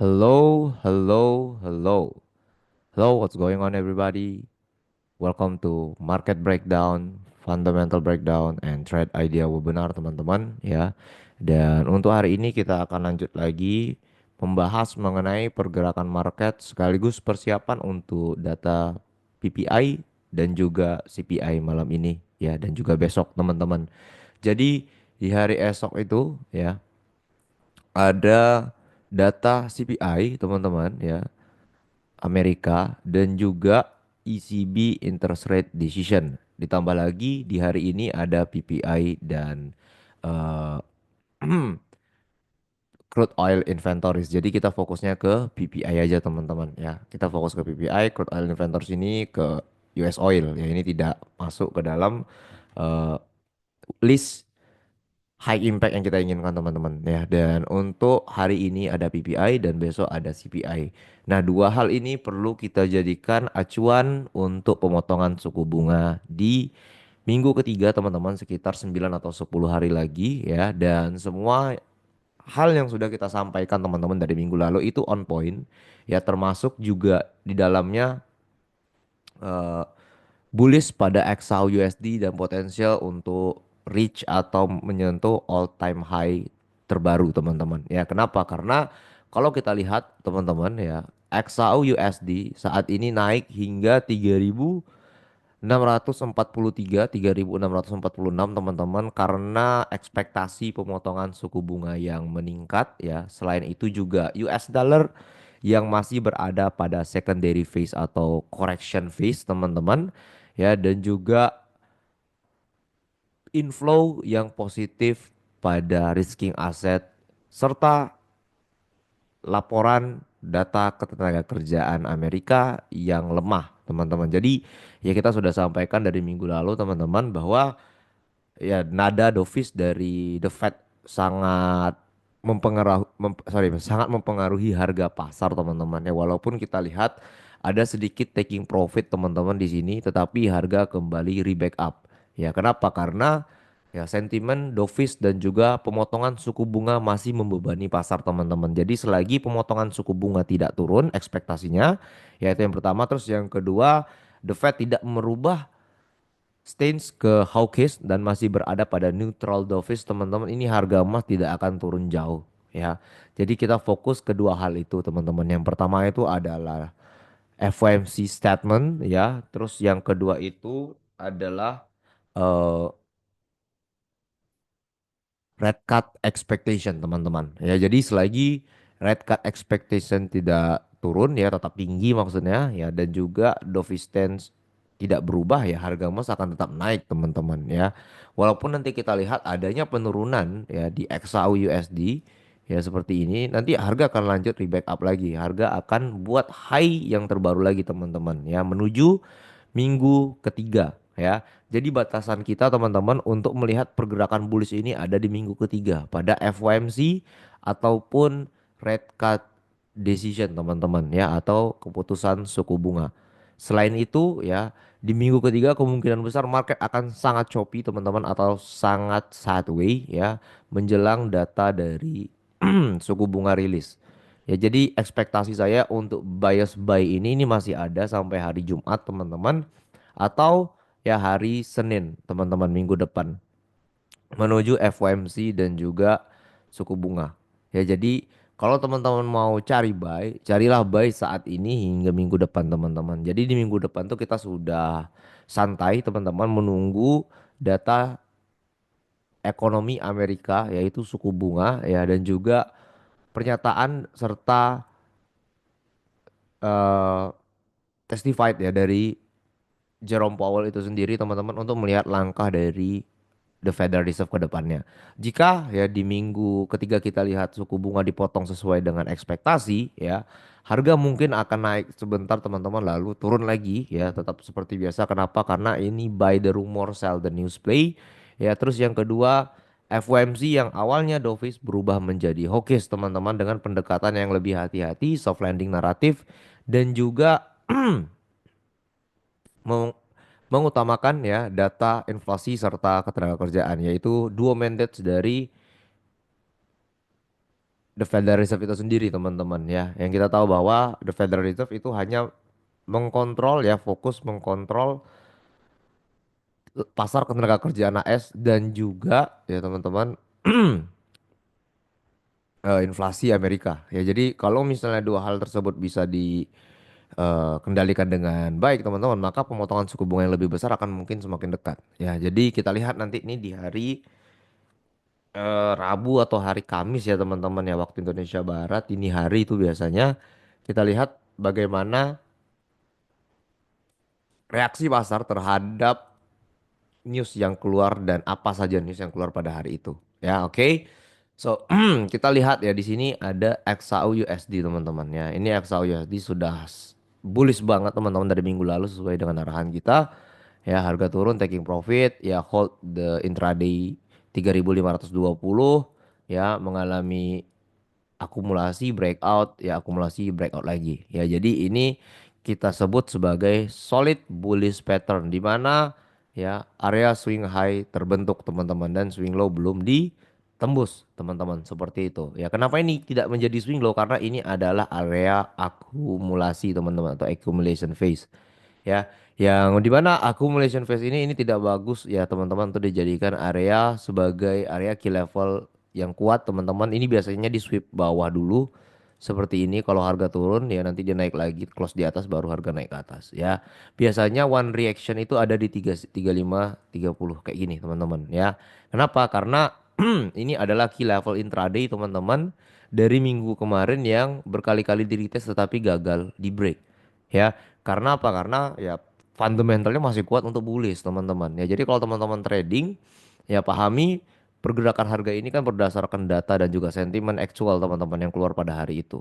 Hello, hello, hello. Hello, what's going on everybody? Welcome to Market Breakdown, Fundamental Breakdown, and Trade Idea Webinar teman-teman ya. Dan untuk hari ini kita akan lanjut lagi membahas mengenai pergerakan market sekaligus persiapan untuk data PPI dan juga CPI malam ini ya dan juga besok teman-teman. Jadi di hari esok itu ya ada data CPI teman-teman ya Amerika dan juga ECB interest rate decision. Ditambah lagi di hari ini ada PPI dan eh, crude oil inventories. Jadi kita fokusnya ke PPI aja teman-teman ya. Kita fokus ke PPI, crude oil inventories ini ke US oil ya. Ini tidak masuk ke dalam eh, list high impact yang kita inginkan teman-teman ya. Dan untuk hari ini ada PPI dan besok ada CPI. Nah, dua hal ini perlu kita jadikan acuan untuk pemotongan suku bunga di minggu ketiga teman-teman sekitar 9 atau 10 hari lagi ya. Dan semua hal yang sudah kita sampaikan teman-teman dari minggu lalu itu on point ya, termasuk juga di dalamnya eh, bullish pada XAU USD dan potensial untuk reach atau menyentuh all time high terbaru teman-teman. Ya, kenapa? Karena kalau kita lihat teman-teman ya, XAU USD saat ini naik hingga 3.643, 3.646 teman-teman karena ekspektasi pemotongan suku bunga yang meningkat ya. Selain itu juga US dollar yang masih berada pada secondary phase atau correction phase teman-teman ya, dan juga inflow yang positif pada risking aset serta laporan data ketenagakerjaan Amerika yang lemah teman-teman. Jadi ya kita sudah sampaikan dari minggu lalu teman-teman bahwa ya nada dovish dari The Fed sangat sangat mempengaruhi harga pasar teman-teman ya, walaupun kita lihat ada sedikit taking profit teman-teman di sini tetapi harga kembali reback up ya. Kenapa? Karena ya sentimen dovish dan juga pemotongan suku bunga masih membebani pasar teman-teman. Jadi selagi pemotongan suku bunga tidak turun ekspektasinya, yaitu yang pertama, terus yang kedua The Fed tidak merubah stance ke hawkish dan masih berada pada neutral dovish teman-teman, ini harga emas tidak akan turun jauh ya. Jadi kita fokus kedua hal itu teman-teman. Yang pertama itu adalah FOMC statement ya. Terus yang kedua itu adalah eh, red cut expectation teman-teman ya. Jadi selagi red cut expectation tidak turun ya, tetap tinggi maksudnya ya, dan juga dovish stance tidak berubah ya, harga emas akan tetap naik teman-teman ya. Walaupun nanti kita lihat adanya penurunan ya di XAU USD ya seperti ini, nanti harga akan lanjut reback up lagi. Harga akan buat high yang terbaru lagi teman-teman ya menuju minggu ketiga ya. Jadi batasan kita teman-teman untuk melihat pergerakan bullish ini ada di minggu ketiga pada FOMC ataupun rate cut decision teman-teman ya, atau keputusan suku bunga. Selain itu ya, di minggu ketiga kemungkinan besar market akan sangat choppy teman-teman atau sangat sideways ya menjelang data dari suku bunga rilis. Ya, jadi ekspektasi saya untuk bias buy ini masih ada sampai hari Jumat teman-teman, atau ya hari Senin teman-teman minggu depan menuju FOMC dan juga suku bunga. Ya, jadi kalau teman-teman mau cari buy, carilah buy saat ini hingga minggu depan teman-teman. Jadi di minggu depan tuh kita sudah santai teman-teman menunggu data ekonomi Amerika yaitu suku bunga ya, dan juga pernyataan serta eh testified ya dari Jerome Powell itu sendiri teman-teman untuk melihat langkah dari The Federal Reserve ke depannya. Jika ya di minggu ketiga kita lihat suku bunga dipotong sesuai dengan ekspektasi ya, harga mungkin akan naik sebentar teman-teman lalu turun lagi ya, tetap seperti biasa. Kenapa? Karena ini buy the rumor sell the news play ya. Terus yang kedua, FOMC yang awalnya dovish berubah menjadi hawkish teman-teman dengan pendekatan yang lebih hati-hati, soft landing naratif, dan juga meng- mengutamakan ya data inflasi serta ketenagakerjaan, yaitu dua mandates dari The Federal Reserve itu sendiri teman-teman ya. Yang kita tahu bahwa The Federal Reserve itu hanya mengkontrol ya, fokus mengkontrol pasar ketenaga kerjaan AS dan juga ya teman-teman inflasi Amerika. Ya jadi kalau misalnya dua hal tersebut bisa dikendalikan dengan baik teman-teman, maka pemotongan suku bunga yang lebih besar akan mungkin semakin dekat. Ya jadi kita lihat nanti ini di hari Rabu atau hari Kamis ya teman-teman ya waktu Indonesia Barat ini hari itu biasanya kita lihat bagaimana reaksi pasar terhadap news yang keluar dan apa saja news yang keluar pada hari itu. Ya, oke. So, kita lihat ya di sini ada XAU USD teman-teman ya. Ini XAU USD sudah bullish banget teman-teman dari minggu lalu sesuai dengan arahan kita. Ya, harga turun taking profit ya hold the intraday 3.520 ya mengalami akumulasi breakout ya akumulasi breakout lagi ya jadi ini kita sebut sebagai solid bullish pattern di mana ya area swing high terbentuk teman-teman dan swing low belum ditembus teman-teman seperti itu ya kenapa ini tidak menjadi swing low karena ini adalah area akumulasi teman-teman atau accumulation phase ya yang dimana accumulation phase ini tidak bagus ya teman-teman untuk dijadikan area sebagai area key level yang kuat teman-teman ini biasanya di sweep bawah dulu seperti ini kalau harga turun ya nanti dia naik lagi close di atas baru harga naik ke atas ya biasanya one reaction itu ada di 35 30 kayak gini teman-teman ya kenapa karena ini adalah key level intraday teman-teman dari minggu kemarin yang berkali-kali di retest tetapi gagal di break ya karena apa? Karena ya fundamentalnya masih kuat untuk bullish teman-teman. Ya jadi kalau teman-teman trading ya pahami pergerakan harga ini kan berdasarkan data dan juga sentimen aktual teman-teman yang keluar pada hari itu.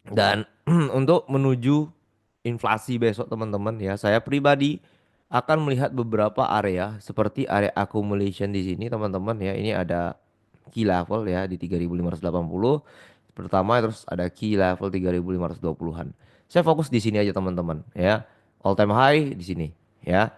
Dan untuk menuju inflasi besok teman-teman ya saya pribadi akan melihat beberapa area seperti area accumulation di sini teman-teman ya. Ini ada key level ya di 3.580 pertama terus ada key level 3.520-an. Saya fokus di sini aja teman-teman ya. All time high di sini ya.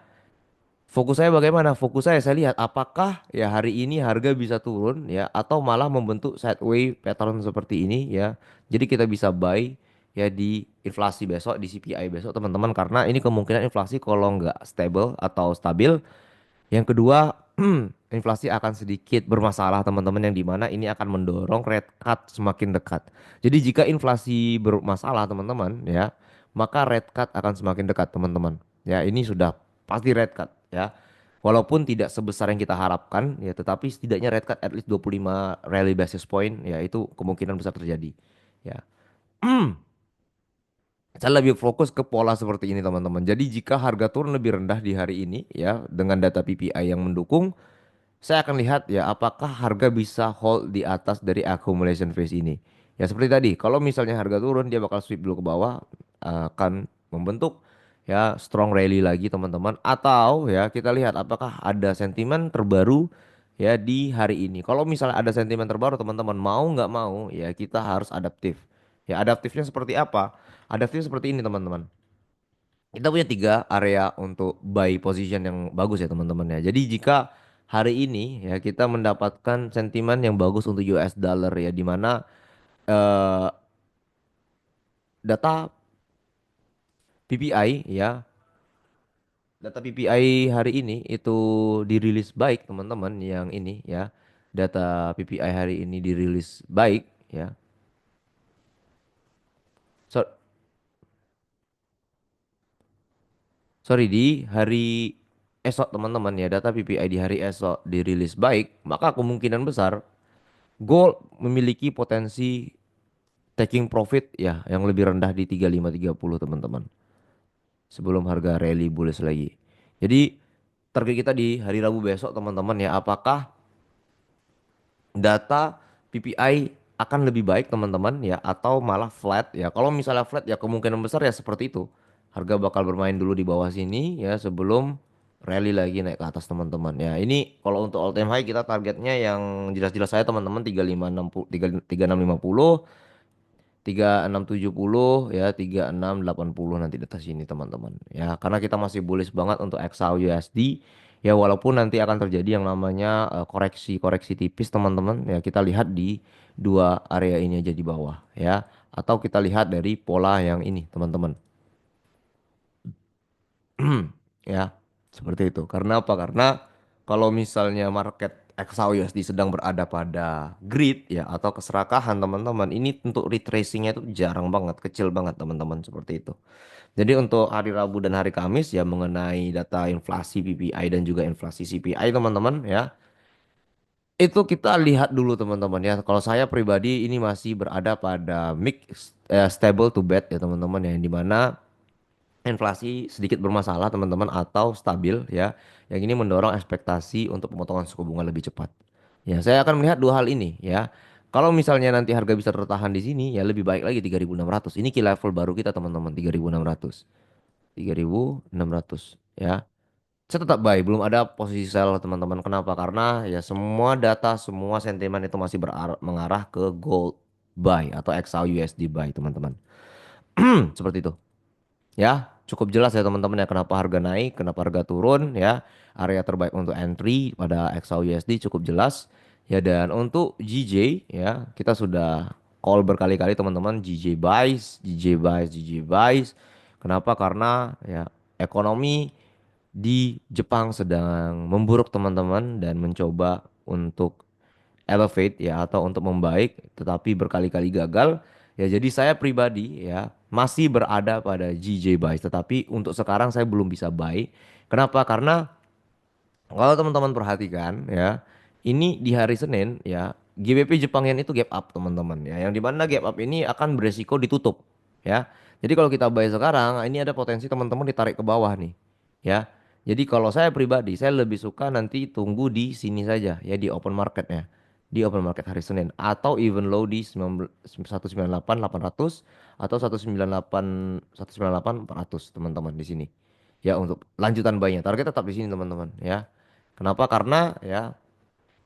Fokus saya bagaimana? Fokus saya lihat apakah ya hari ini harga bisa turun ya atau malah membentuk sideways pattern seperti ini ya. Jadi kita bisa buy ya di inflasi besok di CPI besok teman-teman karena ini kemungkinan inflasi kalau nggak stable atau stabil yang kedua, inflasi akan sedikit bermasalah teman-teman yang dimana ini akan mendorong rate cut semakin dekat. Jadi jika inflasi bermasalah teman-teman ya, maka rate cut akan semakin dekat teman-teman. Ya ini sudah pasti rate cut ya. Walaupun tidak sebesar yang kita harapkan ya, tetapi setidaknya rate cut at least 25 rally basis point ya itu kemungkinan besar terjadi. Ya. Saya lebih fokus ke pola seperti ini teman-teman. Jadi jika harga turun lebih rendah di hari ini ya dengan data PPI yang mendukung saya akan lihat ya apakah harga bisa hold di atas dari accumulation phase ini. Ya seperti tadi, kalau misalnya harga turun dia bakal sweep dulu ke bawah akan membentuk ya strong rally lagi teman-teman atau ya kita lihat apakah ada sentimen terbaru ya di hari ini. Kalau misalnya ada sentimen terbaru teman-teman mau nggak mau ya kita harus adaptif. Ya adaptifnya seperti apa? Adaptif seperti ini teman-teman. Kita punya tiga area untuk buy position yang bagus ya teman-teman ya. Jadi jika hari ini ya kita mendapatkan sentimen yang bagus untuk US dollar ya di mana eh, data PPI ya data PPI hari ini itu dirilis baik teman-teman yang ini ya data PPI hari ini dirilis baik ya. So, sorry di hari esok teman-teman ya data PPI di hari esok dirilis baik maka kemungkinan besar gold memiliki potensi taking profit ya yang lebih rendah di 3530 teman-teman. Sebelum harga rally bullish lagi. Jadi target kita di hari Rabu besok teman-teman ya apakah data PPI akan lebih baik teman-teman ya atau malah flat ya. Kalau misalnya flat ya kemungkinan besar ya seperti itu. Harga bakal bermain dulu di bawah sini ya sebelum rally lagi naik ke atas teman-teman. Ya ini kalau untuk all time high kita targetnya yang jelas-jelas saya teman-teman 3560 3650 3670 ya 3680 nanti di atas sini teman-teman ya karena kita masih bullish banget untuk XAU USD Ya walaupun nanti akan terjadi yang namanya koreksi-koreksi tipis teman-teman ya kita lihat di dua area ini aja di bawah ya atau kita lihat dari pola yang ini teman-teman. Ya, seperti itu. Karena apa? Karena kalau misalnya market XAUSD sedang berada pada grid ya atau keserakahan teman-teman, ini untuk retracingnya itu jarang banget, kecil banget teman-teman seperti itu. Jadi untuk hari Rabu dan hari Kamis ya mengenai data inflasi PPI dan juga inflasi CPI teman-teman ya. Itu kita lihat dulu teman-teman ya. Kalau saya pribadi ini masih berada pada mix stable to bad ya teman-teman ya. Yang dimana inflasi sedikit bermasalah teman-teman atau stabil ya. Yang ini mendorong ekspektasi untuk pemotongan suku bunga lebih cepat. Ya, saya akan melihat dua hal ini ya. Kalau misalnya nanti harga bisa tertahan di sini ya lebih baik lagi 3.600. Ini key level baru kita teman-teman 3.600. 3.600 ya. Saya tetap buy, belum ada posisi sell teman-teman. Kenapa? Karena ya semua data, semua sentimen itu masih mengarah ke gold buy atau XAUUSD buy teman-teman. Seperti itu. Ya, cukup jelas ya teman-teman ya kenapa harga naik, kenapa harga turun ya. Area terbaik untuk entry pada XAUUSD cukup jelas. Ya dan untuk GJ ya, kita sudah call berkali-kali teman-teman GJ buys, GJ buys, GJ buys. Kenapa? Karena ya ekonomi di Jepang sedang memburuk teman-teman dan mencoba untuk elevate ya atau untuk membaik tetapi berkali-kali gagal ya jadi saya pribadi ya masih berada pada GJ buy tetapi untuk sekarang saya belum bisa buy. Kenapa? Karena kalau teman-teman perhatikan ya, ini di hari Senin ya, GBP Jepang Yen itu gap up teman-teman ya. Yang dimana gap up ini akan beresiko ditutup ya. Jadi kalau kita buy sekarang, ini ada potensi teman-teman ditarik ke bawah nih ya. Jadi kalau saya pribadi, saya lebih suka nanti tunggu di sini saja ya di open marketnya. Di open market hari Senin atau even low di 198.800 atau 198.400 teman-teman di sini. Ya untuk lanjutan buy-nya. Target tetap di sini teman-teman ya. Kenapa? Karena ya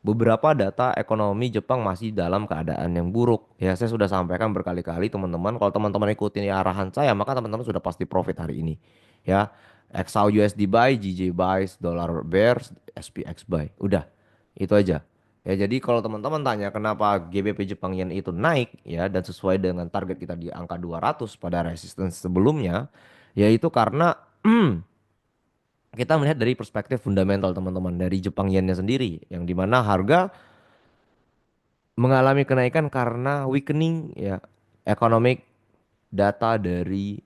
beberapa data ekonomi Jepang masih dalam keadaan yang buruk. Ya saya sudah sampaikan berkali-kali teman-teman. Kalau teman-teman ikutin arahan saya maka teman-teman sudah pasti profit hari ini. Ya. XAU USD buy, GJ buys, dollar bears, SPX buy. Udah. Itu aja. Ya jadi kalau teman-teman tanya kenapa GBP Jepang Yen itu naik ya dan sesuai dengan target kita di angka 200 pada resistance sebelumnya, yaitu karena kita melihat dari perspektif fundamental teman-teman dari Jepang Yennya sendiri yang dimana harga mengalami kenaikan karena weakening ya economic data dari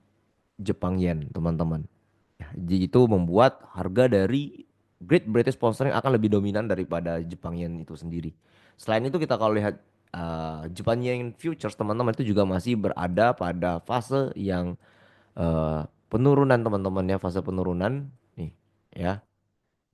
Jepang Yen teman-teman. Ya, jadi itu membuat harga dari Great British Pound Sterling akan lebih dominan daripada Jepang Yen itu sendiri. Selain itu kita kalau lihat Jepang Yen futures teman-teman itu juga masih berada pada fase yang penurunan teman-teman ya fase penurunan nih ya.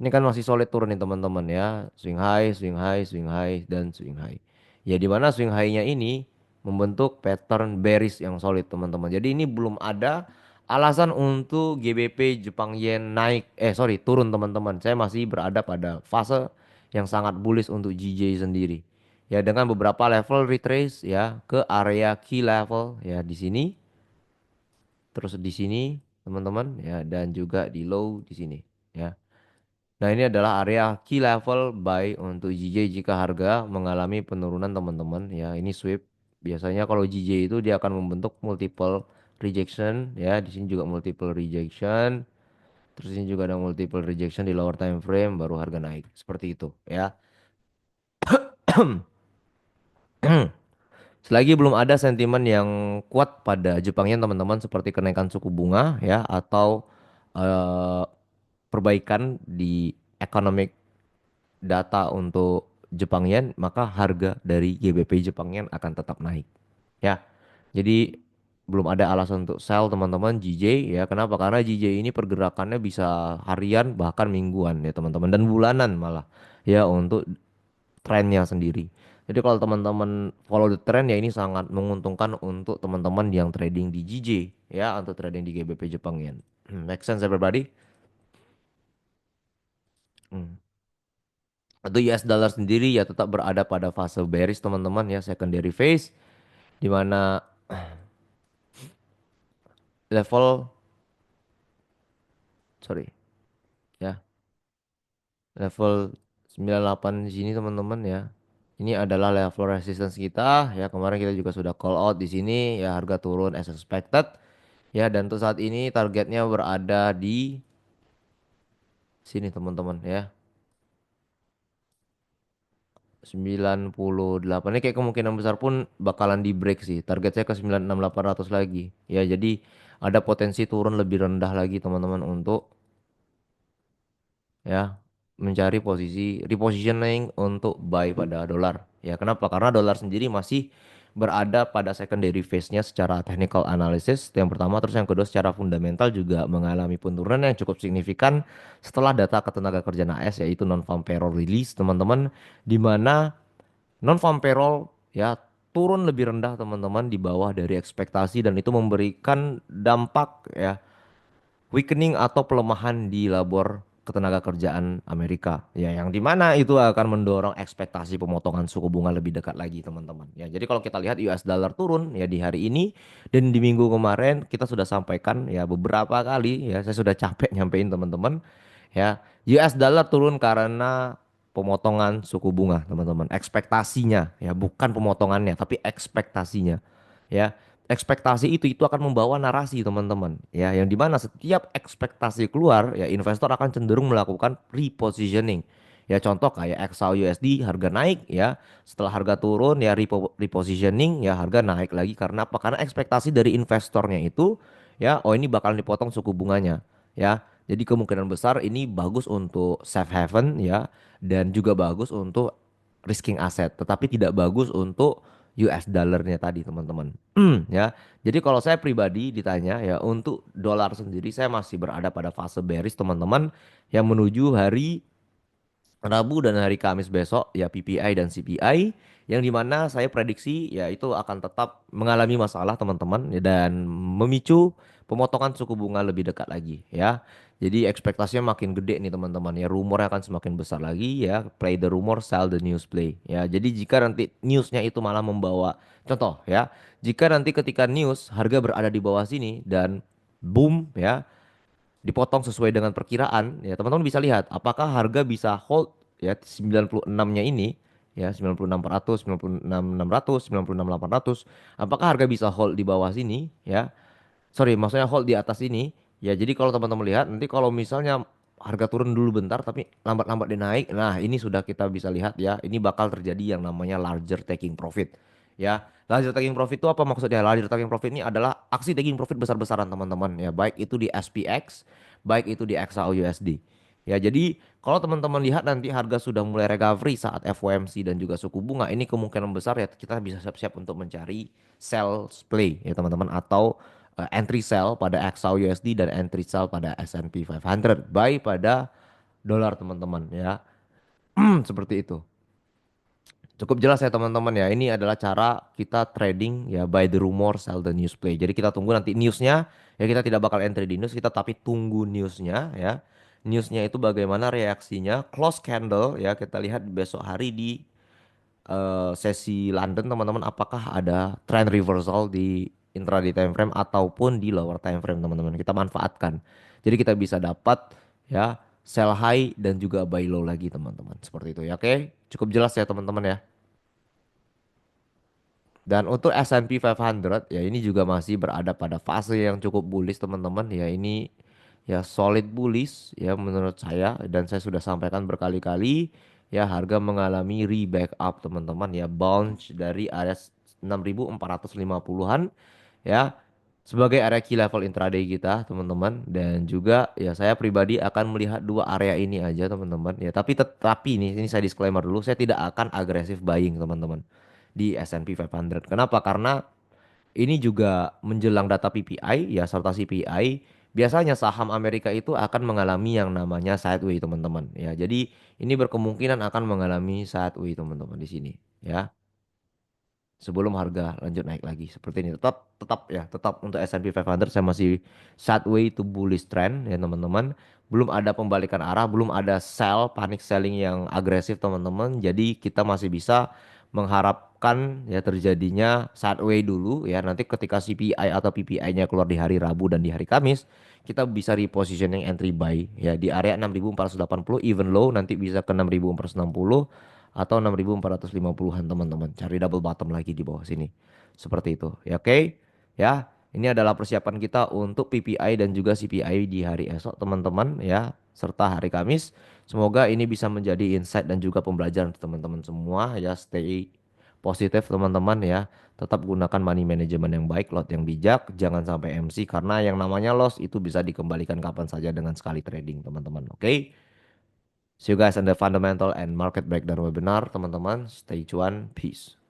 Ini kan masih solid turun nih teman-teman ya. Swing high, swing high, swing high, dan swing high. Ya di mana swing high-nya ini membentuk pattern bearish yang solid teman-teman. Jadi ini belum ada alasan untuk GBP Jepang Yen naik. Sorry turun teman-teman. Saya masih berada pada fase yang sangat bullish untuk GJ sendiri. Ya dengan beberapa level retrace ya ke area key level ya di sini. Terus di sini teman-teman ya dan juga di low di sini ya. Nah, ini adalah area key level buy untuk JJ jika harga mengalami penurunan teman-teman ya. Ini sweep. Biasanya kalau JJ itu dia akan membentuk multiple rejection ya. Di sini juga multiple rejection. Terus ini juga ada multiple rejection di lower time frame baru harga naik. Seperti itu ya. Selagi belum ada sentimen yang kuat pada Jepangnya teman-teman seperti kenaikan suku bunga ya atau eh, perbaikan di economic data untuk Jepang Yen, maka harga dari GBP Jepang Yen akan tetap naik. Ya. Jadi belum ada alasan untuk sell teman-teman JJ ya. Kenapa? Karena JJ ini pergerakannya bisa harian bahkan mingguan ya teman-teman dan bulanan malah ya untuk trennya sendiri. Jadi kalau teman-teman follow the trend ya ini sangat menguntungkan untuk teman-teman yang trading di JJ ya untuk trading di GBP Jepang Yen. Make sense everybody? Hmm. Untuk US dollar sendiri ya tetap berada pada fase bearish teman-teman ya secondary phase di mana level sorry ya Level 98 di sini teman-teman ya. Ini adalah level resistance kita ya. Kemarin kita juga sudah call out di sini ya, harga turun as expected ya, dan untuk saat ini targetnya berada di sini teman-teman ya. 98 ini kayak kemungkinan besar pun bakalan di break sih. Target saya ke 96.800 lagi. Ya, jadi ada potensi turun lebih rendah lagi teman-teman untuk ya mencari posisi repositioning untuk buy pada dolar. Ya, kenapa? Karena dolar sendiri masih berada pada secondary phase-nya secara technical analysis. Itu yang pertama, terus yang kedua secara fundamental juga mengalami penurunan yang cukup signifikan setelah data ketenaga kerjaan AS, yaitu non-farm payroll release, teman-teman, di mana non-farm payroll ya turun lebih rendah teman-teman, di bawah dari ekspektasi, dan itu memberikan dampak ya weakening atau pelemahan di labor ketenaga kerjaan Amerika ya, yang dimana itu akan mendorong ekspektasi pemotongan suku bunga lebih dekat lagi teman-teman ya. Jadi kalau kita lihat US dollar turun ya di hari ini dan di minggu kemarin kita sudah sampaikan ya beberapa kali ya, saya sudah capek nyampein teman-teman ya, US dollar turun karena pemotongan suku bunga teman-teman, ekspektasinya ya, bukan pemotongannya tapi ekspektasinya ya. Ekspektasi itu akan membawa narasi teman-teman ya, yang dimana setiap ekspektasi keluar ya, investor akan cenderung melakukan repositioning ya. Contoh kayak XAUUSD harga naik ya, setelah harga turun ya repositioning ya, harga naik lagi. Karena apa? Karena ekspektasi dari investornya itu ya, oh ini bakal dipotong suku bunganya ya. Jadi kemungkinan besar ini bagus untuk safe haven ya, dan juga bagus untuk risking aset, tetapi tidak bagus untuk US dollarnya tadi teman-teman. Ya. Jadi kalau saya pribadi ditanya ya, untuk dolar sendiri saya masih berada pada fase bearish teman-teman, yang menuju hari Rabu dan hari Kamis besok ya, PPI dan CPI, yang dimana saya prediksi ya itu akan tetap mengalami masalah teman-teman ya, dan memicu pemotongan suku bunga lebih dekat lagi ya. Jadi ekspektasinya makin gede nih teman-teman ya, rumornya akan semakin besar lagi ya, play the rumor sell the news play ya. Jadi jika nanti newsnya itu malah membawa, contoh ya, jika nanti ketika news harga berada di bawah sini dan boom ya, dipotong sesuai dengan perkiraan ya, teman-teman bisa lihat apakah harga bisa hold ya 96-nya ini ya, 96.400, 96.600, 96.800, apakah harga bisa hold di bawah sini ya, sorry maksudnya hold di atas ini ya. Jadi kalau teman-teman lihat nanti kalau misalnya harga turun dulu bentar tapi lambat-lambat dia naik, nah ini sudah kita bisa lihat ya, ini bakal terjadi yang namanya larger taking profit ya. Larger taking profit itu apa maksudnya? Larger taking profit ini adalah aksi taking profit besar-besaran teman-teman ya, baik itu di SPX, baik itu di XAUUSD ya. Jadi kalau teman-teman lihat nanti harga sudah mulai recovery saat FOMC dan juga suku bunga, ini kemungkinan besar ya kita bisa siap-siap untuk mencari sell play ya teman-teman, atau entry sell pada XAUUSD dan entry sell pada S&P 500 buy pada dolar teman-teman ya. Seperti itu. Cukup jelas ya teman-teman ya. Ini adalah cara kita trading ya, buy the rumor, sell the news play. Jadi kita tunggu nanti newsnya ya, kita tidak bakal entry di news, kita tapi tunggu newsnya ya. Newsnya itu bagaimana reaksinya, close candle ya. Kita lihat besok hari di sesi London teman-teman, apakah ada trend reversal di intraday time frame ataupun di lower time frame teman-teman. Kita manfaatkan. Jadi kita bisa dapat ya sell high dan juga buy low lagi teman-teman. Seperti itu ya. Oke, cukup jelas ya teman-teman ya. Dan untuk S&P 500 ya, ini juga masih berada pada fase yang cukup bullish teman-teman ya. Ini ya solid bullish ya menurut saya, dan saya sudah sampaikan berkali-kali ya, harga mengalami reback up teman-teman ya, bounce dari area 6.450-an ya sebagai area key level intraday kita teman-teman. Dan juga ya saya pribadi akan melihat dua area ini aja teman-teman ya, tapi ini saya disclaimer dulu, saya tidak akan agresif buying teman-teman di S&P 500. Kenapa? Karena ini juga menjelang data PPI ya, serta CPI. Biasanya saham Amerika itu akan mengalami yang namanya sideways teman-teman ya. Jadi ini berkemungkinan akan mengalami sideways teman-teman di sini ya, sebelum harga lanjut naik lagi seperti ini. Tetap tetap ya, tetap untuk S&P 500 saya masih sideways to bullish trend ya teman-teman. Belum ada pembalikan arah, belum ada sell panic selling yang agresif teman-teman. Jadi kita masih bisa mengharapkan menekan ya terjadinya sideways dulu ya. Nanti ketika CPI atau PPI-nya keluar di hari Rabu dan di hari Kamis, kita bisa repositioning entry buy ya di area 6.480 even low, nanti bisa ke 6.460 atau 6.450-an teman-teman. Cari double bottom lagi di bawah sini. Seperti itu. Ya oke. Ya, ini adalah persiapan kita untuk PPI dan juga CPI di hari esok teman-teman ya, serta hari Kamis. Semoga ini bisa menjadi insight dan juga pembelajaran untuk teman-teman semua ya. Stay positif teman-teman ya. Tetap gunakan money management yang baik, lot yang bijak, jangan sampai MC karena yang namanya loss itu bisa dikembalikan kapan saja dengan sekali trading teman-teman. Oke. See you guys on the fundamental and market breakdown webinar teman-teman. Stay cuan. Peace.